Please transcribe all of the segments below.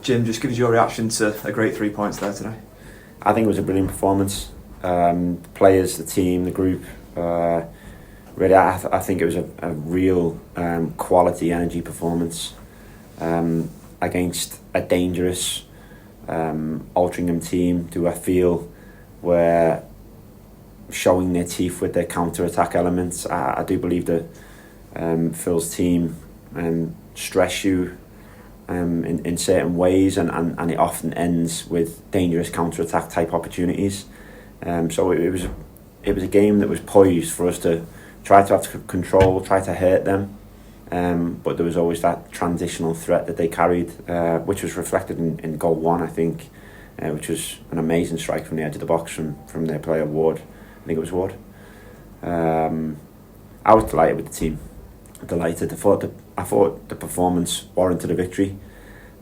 Jim, just give us your reaction to a great 3 points there today. I think it was a brilliant performance. The players, the team, the group. Really, I think it was a real quality energy performance against a dangerous Altrincham team who I feel were showing their teeth with their counter-attack elements. I do believe that Phil's team stress you in certain ways, and it often ends with dangerous counter-attack type opportunities. So it was a game that was poised for us to try to have control, try to hurt them, but there was always that transitional threat that they carried, which was reflected in goal one, I think, which was an amazing strike from the edge of the box from their player Ward. I think it was Ward. I was delighted with the team. Delighted. I thought the performance warranted a victory,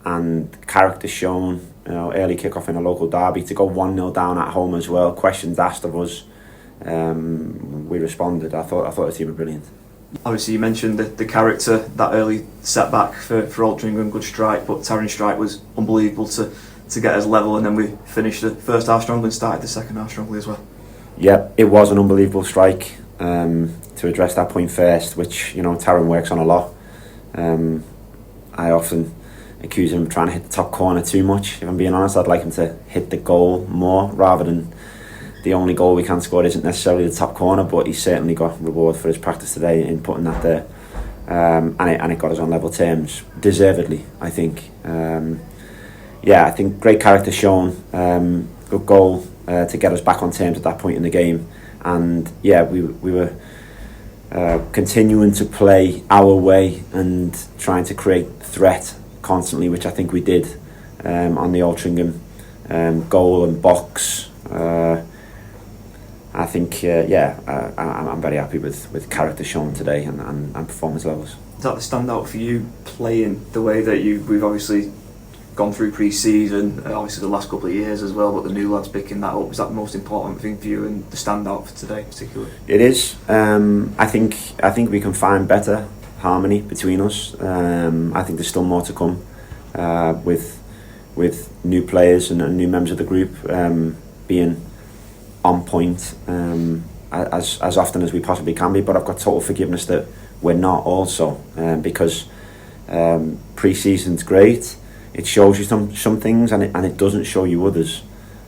and character shown. Early kick-off in a local derby, to go 1-0 down at home as well. Questions asked of us. We responded. I thought the team were brilliant. Obviously, you mentioned the character, that early setback for Altrincham, good strike, but Taran's strike was unbelievable to get us level, and then we finished the first half strongly and started the second half strongly as well. Yeah, it was an unbelievable strike. To address that point first, which Taran works on a lot. I often accuse him of trying to hit the top corner too much. If I'm being honest, I'd like him to hit the goal more, rather than the only goal we can score isn't necessarily the top corner, but he's certainly got reward for his practice today in putting that there. And it got us on level terms, deservedly, I think. I think great character shown, good goal to get us back on terms at that point in the game. And we were continuing to play our way and trying to create threat constantly, which I think we did on the Altrincham goal and box. I think, I'm very happy with character shown today and performance levels. Is that the standout for you, playing the way that we've obviously gone through pre-season, obviously the last couple of years as well, but the new lads picking that up? Is that the most important thing for you and the standout for today particularly? It is. I think we can find better harmony between us. I think there's still more to come with new players and new members of the group being on point as often as we possibly can be, but I've got total forgiveness that we're not also, because pre-season's great. It shows you some things and it doesn't show you others.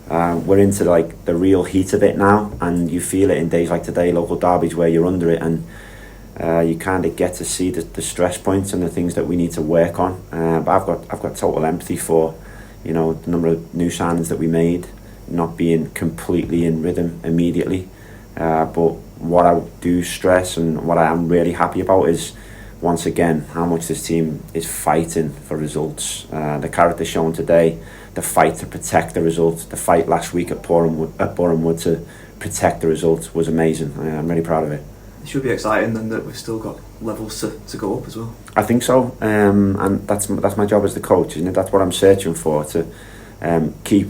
We're into like the real heat of it now, and you feel it in days like today, local derbies where you're under it, and you kind of get to see the stress points and the things that we need to work on. But I've got total empathy for the number of new signings that we made not being completely in rhythm immediately. But what I do stress and what I am really happy about is, once again, how much this team is fighting for results. The character shown today, the fight to protect the results, the fight last week at Boreham Wood to protect the results was amazing. I'm really proud of it. It should be exciting then that we've still got levels to go up as well. I think so, and that's my job as the coach, isn't it? That's what I'm searching for, to keep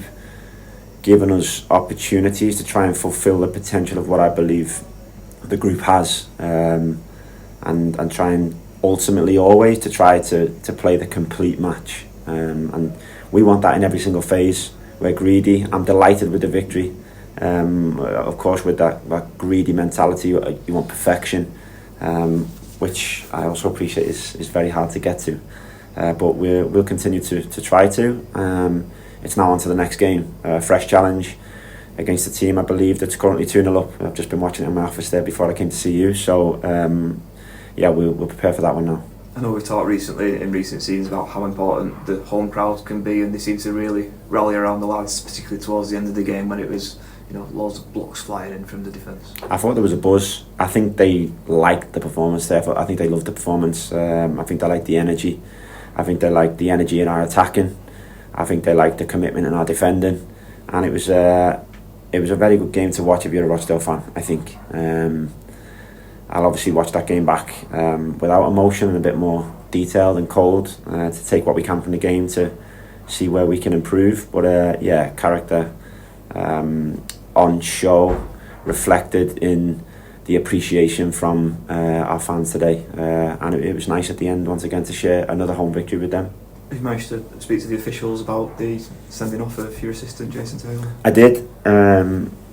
giving us opportunities to try and fulfil the potential of what I believe the group has, and try and ultimately always to try to play the complete match, and we want that in every single phase. We're greedy. I'm delighted with the victory. Of course, with that greedy mentality, you want perfection, which I also appreciate is very hard to get to, but we'll continue to try to. It's now on to the next game, fresh challenge against a team I believe that's currently 2-0 up. I've just been watching it in my office there before I came to see you, so we'll prepare for that one now. I know we've talked recently in recent seasons about how important the home crowd can be, and they seem to really rally around the lads, particularly towards the end of the game when it was loads of blocks flying in from the defence. I thought there was a buzz. I think they liked the performance there. I think they loved the performance. I think they liked the energy. I think they liked the energy in our attacking. I think they liked the commitment in our defending, and it was a very good game to watch if you're a Rochdale fan. I think I'll obviously watch that game back without emotion and a bit more detailed and cold, to take what we can from the game to see where we can improve. But character on show, reflected in the appreciation from our fans today, and it was nice at the end once again to share another home victory with them. you managed to speak to the officials about the sending off of your assistant, Jason Taylor? I did,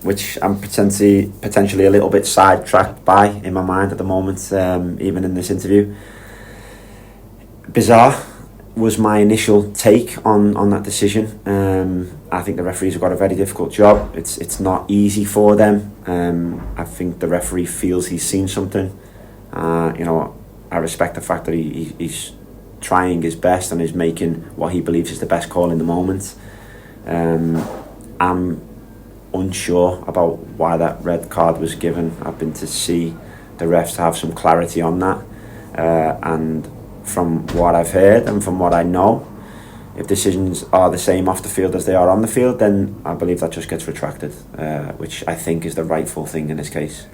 which I'm potentially a little bit sidetracked by in my mind at the moment, even in this interview. Bizarre was my initial take on that decision. I think the referees have got a very difficult job. It's not easy for them. I think the referee feels he's seen something. I respect the fact that he's trying his best and is making what he believes is the best call in the moment. I'm unsure about why that red card was given. I've been to see the refs have some clarity on that, and from what I've heard and from what I know, if decisions are the same off the field as they are on the field, then I believe that just gets retracted, which I think is the rightful thing in this case.